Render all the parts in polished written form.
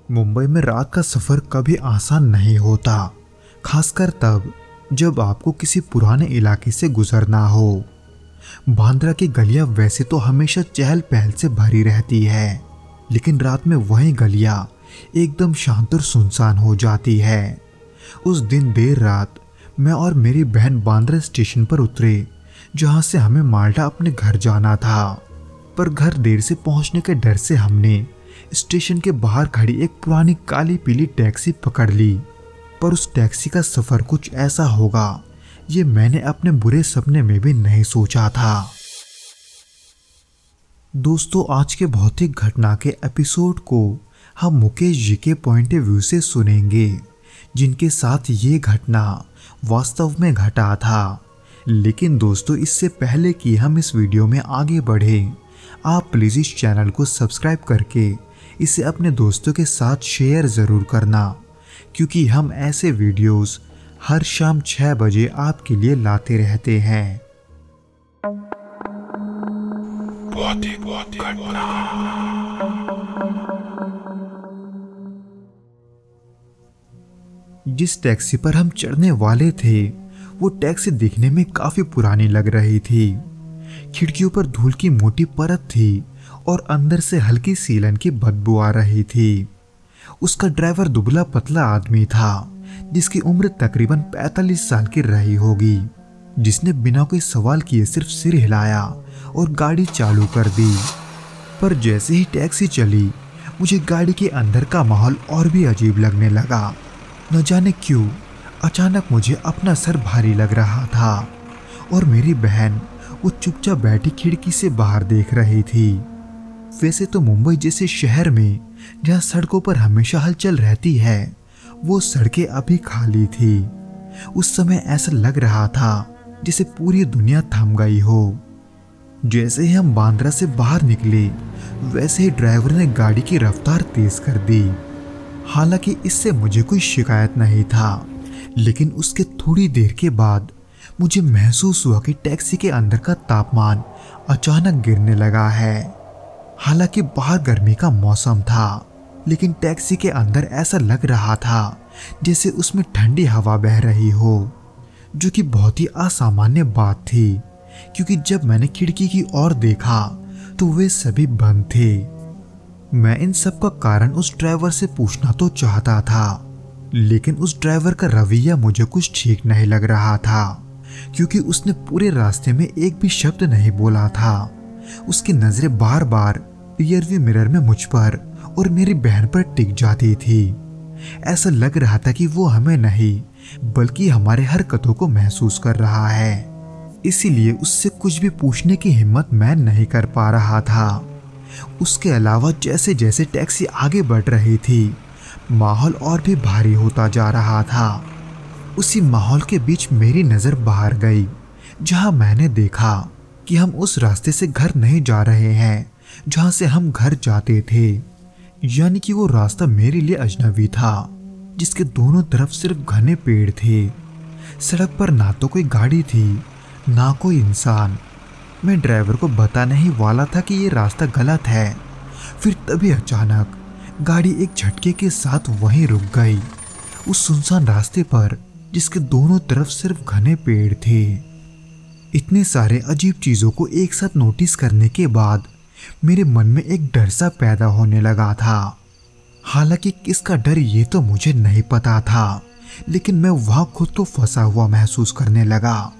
मुंबई में रात का सफ़र कभी आसान नहीं होता, खासकर तब जब आपको किसी पुराने इलाके से गुजरना हो। बांद्रा की गलियां वैसे तो हमेशा चहल पहल से भरी रहती है, लेकिन रात में वही गलियां एकदम शांत और सुनसान हो जाती है। उस दिन देर रात मैं और मेरी बहन बांद्रा स्टेशन पर उतरे, जहां से हमें माल्टा अपने घर जाना था। पर घर देर से पहुंचने के डर से हमने स्टेशन के बाहर खड़ी एक पुरानी काली पीली टैक्सी पकड़ ली। पर उस टैक्सी का सफर कुछ ऐसा होगा, ये मैंने अपने बुरे सपने में भी नहीं सोचा था। दोस्तों, आज के भौतिक घटना के एपिसोड को हम मुकेश जी के पॉइंट ऑफ व्यू से सुनेंगे, जिनके साथ ये घटना वास्तव में घटा था। लेकिन दोस्तों, इससे पहले कि हम इस वीडियो में आगे बढ़ें, आप प्लीज़ इस चैनल को सब्सक्राइब करके इसे अपने दोस्तों के साथ शेयर ज़रूर करना, क्योंकि हम ऐसे वीडियोस हर शाम 6 बजे आपके लिए लाते रहते हैं। जिस टैक्सी पर हम चढ़ने वाले थे, वो टैक्सी दिखने में काफी पुरानी लग रही थी। खिड़कियों पर धूल की मोटी परत थी और अंदर से हल्की सीलन की बदबू आ रही थी। उसका ड्राइवर दुबला पतला आदमी था, जिसकी उम्र तकरीबन 45 साल की रही होगी, जिसने बिना कोई सवाल किए सिर्फ सिर हिलाया और गाड़ी चालू कर दी। पर जैसे ही टैक्सी चली, मुझे गाड़ी के अंदर का माहौल और भी अजीब लगने लगा। न जाने क्यों अचानक मुझे अपना सर भारी लग रहा था और मेरी बहन वो चुपचाप बैठी खिड़की से बाहर देख रही थी। वैसे तो मुंबई जैसे शहर में जहाँ सड़कों पर हमेशा हलचल रहती है, वो सड़कें अभी खाली थी। उस समय ऐसा लग रहा था जैसे पूरी दुनिया थम गई हो। जैसे ही हम बांद्रा से बाहर निकले, वैसे ही ड्राइवर ने गाड़ी की रफ्तार तेज कर दी। हालांकि इससे मुझे कोई शिकायत नहीं था, लेकिन उसके थोड़ी देर के बाद मुझे महसूस हुआ कि टैक्सी के अंदर का तापमान अचानक गिरने लगा है। हालांकि बाहर गर्मी का मौसम था, लेकिन टैक्सी के अंदर ऐसा लग रहा था जैसे उसमें ठंडी हवा बह रही हो, जो कि बहुत ही असामान्य बात थी, क्योंकि जब मैंने खिड़की की ओर देखा तो वे सभी बंद थे। मैं इन सब का कारण उस ड्राइवर से पूछना तो चाहता था, लेकिन उस ड्राइवर का रवैया मुझे कुछ ठीक नहीं लग रहा था, क्योंकि उसने पूरे रास्ते में एक भी शब्द नहीं बोला था। उसकी नजरें बार बार रियरव्यू मिरर में मुझ पर और मेरी बहन पर टिक जाती थी। ऐसा लग रहा था कि वो हमें नहीं बल्कि हमारे हरकतों को महसूस कर रहा है। इसीलिए उससे कुछ भी पूछने की हिम्मत मैं नहीं कर पा रहा था। उसके अलावा जैसे जैसे टैक्सी आगे बढ़ रही थी, माहौल और भी भारी होता जा रहा था। उसी माहौल के बीच मेरी नज़र बाहर गई, जहां मैंने देखा कि हम उस रास्ते से घर नहीं जा रहे हैं जहां से हम घर जाते थे। यानी कि वो रास्ता मेरे लिए अजनबी था, जिसके दोनों तरफ सिर्फ घने पेड़ थे। सड़क पर ना तो कोई गाड़ी थी, ना कोई इंसान। मैं ड्राइवर को बताने ही वाला था कि ये रास्ता गलत है, फिर तभी अचानक गाड़ी एक झटके के साथ वहीं रुक गई, उस सुनसान रास्ते पर जिसके दोनों तरफ सिर्फ घने पेड़ थे। इतने सारे अजीब चीजों को एक साथ नोटिस करने के बाद मेरे मन में एक डर सा पैदा होने लगा था। हालांकि किसका डर ये तो मुझे नहीं पता था, लेकिन मैं वहां खुद तो फंसा हुआ महसूस करने लगा।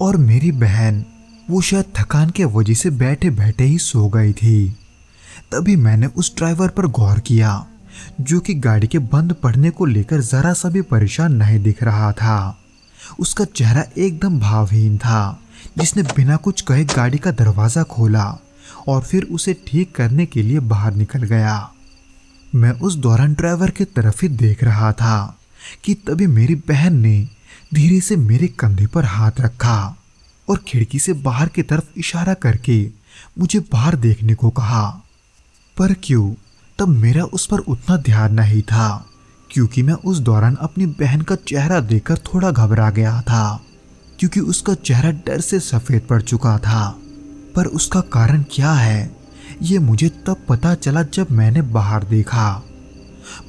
और मेरी बहन, वो शायद थकान के वजह से बैठे बैठे ही सो गई थी। तभी मैंने उस ड्राइवर पर गौर किया, जो कि गाड़ी के बंद पड़ने को लेकर जरा सा भी परेशान नहीं दिख रहा था। उसका चेहरा एकदम भावहीन था, जिसने बिना कुछ कहे गाड़ी का दरवाजा खोला और फिर उसे ठीक करने के लिए बाहर निकल गया। मैं उस दौरान ड्राइवर की तरफ ही देख रहा था कि तभी मेरी बहन ने धीरे से मेरे कंधे पर हाथ रखा और खिड़की से बाहर की तरफ इशारा करके मुझे बाहर देखने को कहा। पर क्यों, तब मेरा उस पर उतना ध्यान नहीं था, क्योंकि मैं उस दौरान अपनी बहन का चेहरा देखकर थोड़ा घबरा गया था, क्योंकि उसका चेहरा डर से सफ़ेद पड़ चुका था। पर उसका कारण क्या है, ये मुझे तब पता चला जब मैंने बाहर देखा।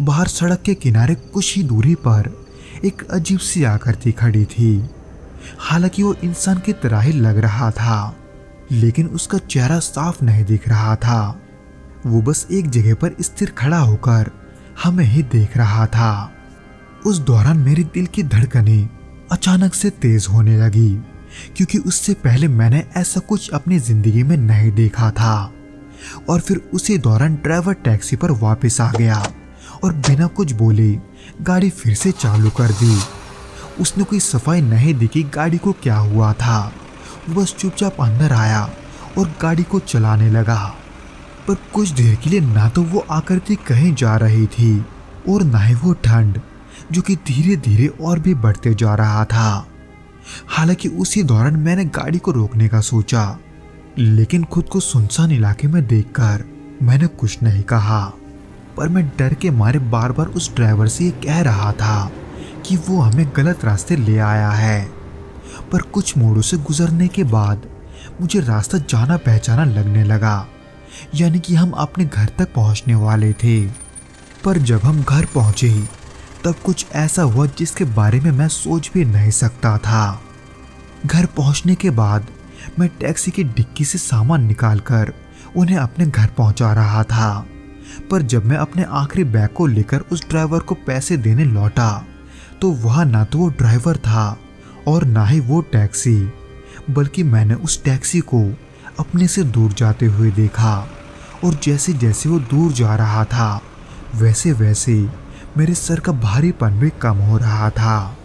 बाहर सड़क के किनारे कुछ ही दूरी पर एक अजीब सी आकृति खड़ी थी। हालांकि वो इंसान की तरह ही लग रहा था, लेकिन उसका चेहरा साफ नहीं दिख रहा था। वो बस एक जगह पर स्थिर खड़ा होकर हमें ही देख रहा था। उस दौरान मेरे दिल की धड़कनें अचानक से तेज होने लगी, क्योंकि उससे पहले मैंने ऐसा कुछ अपनी जिंदगी में नहीं देखा था। और फिर उसी दौरान ड्राइवर टैक्सी पर वापस आ गया और बिना कुछ बोले गाड़ी फिर से चालू कर दी। उसने कोई सफाई नहीं दी कि गाड़ी को क्या हुआ था। वो बस चुपचाप अंदर आया और गाड़ी को चलाने लगा। पर कुछ देर के लिए ना तो वो आकृति कहीं जा रही थी और ना ही वो ठंड, जो कि धीरे धीरे और भी बढ़ते जा रहा था। हालांकि उसी दौरान मैंने गाड़ी को रोकने का सोचा, लेकिन खुद को सुनसान इलाके में देखकर मैंने कुछ नहीं कहा। पर मैं डर के मारे बार बार उस ड्राइवर से ये कह रहा था कि वो हमें गलत रास्ते ले आया है। पर कुछ मोड़ों से गुजरने के बाद मुझे रास्ता जाना पहचाना लगने लगा, यानी कि हम अपने घर तक पहुंचने वाले थे। पर जब हम घर पहुंचे तब कुछ ऐसा हुआ जिसके बारे में मैं सोच भी नहीं सकता था। घर पहुंचने के बाद मैं टैक्सी की डिक्की से सामान निकालकर उन्हें अपने घर पहुंचा रहा था। पर जब मैं अपने आखिरी बैग को लेकर उस ड्राइवर को पैसे देने लौटा तो वहां ना तो वो ड्राइवर था और ना ही वो टैक्सी, बल्कि मैंने उस टैक्सी को अपने से दूर जाते हुए देखा। और जैसे जैसे वो दूर जा रहा था वैसे वैसे मेरे सर का भारीपन भी कम हो रहा था।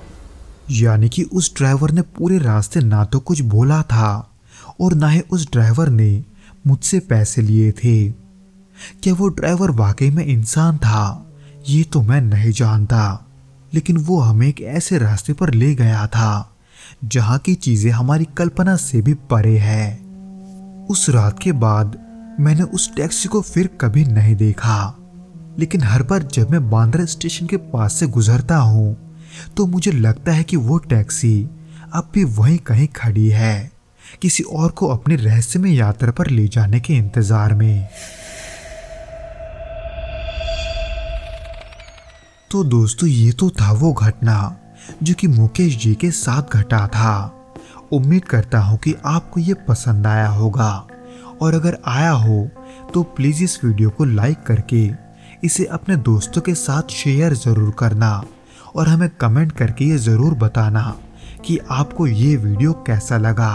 यानी कि उस ड्राइवर ने पूरे रास्ते ना तो कुछ बोला था और ना ही उस ड्राइवर ने मुझसे पैसे लिए थे। क्या वो ड्राइवर वाकई में इंसान था, ये तो मैं नहीं जानता, लेकिन वो हमें एक ऐसे रास्ते पर ले गया था जहां की चीजें हमारी कल्पना से भी परे है। उस रात के बाद मैंने उस टैक्सी को फिर कभी नहीं देखा, लेकिन हर बार जब मैं बांद्रा स्टेशन के पास से गुजरता हूँ तो मुझे लगता है कि वो टैक्सी अब भी वहीं कहीं खड़ी है, किसी और को अपनी रहस्यमय यात्रा पर ले जाने के इंतजार में। तो दोस्तों, ये तो था वो घटना जो कि मुकेश जी के साथ घटा था। उम्मीद करता हूँ कि आपको ये पसंद आया होगा, और अगर आया हो तो प्लीज़ इस वीडियो को लाइक करके इसे अपने दोस्तों के साथ शेयर ज़रूर करना और हमें कमेंट करके ये ज़रूर बताना कि आपको ये वीडियो कैसा लगा।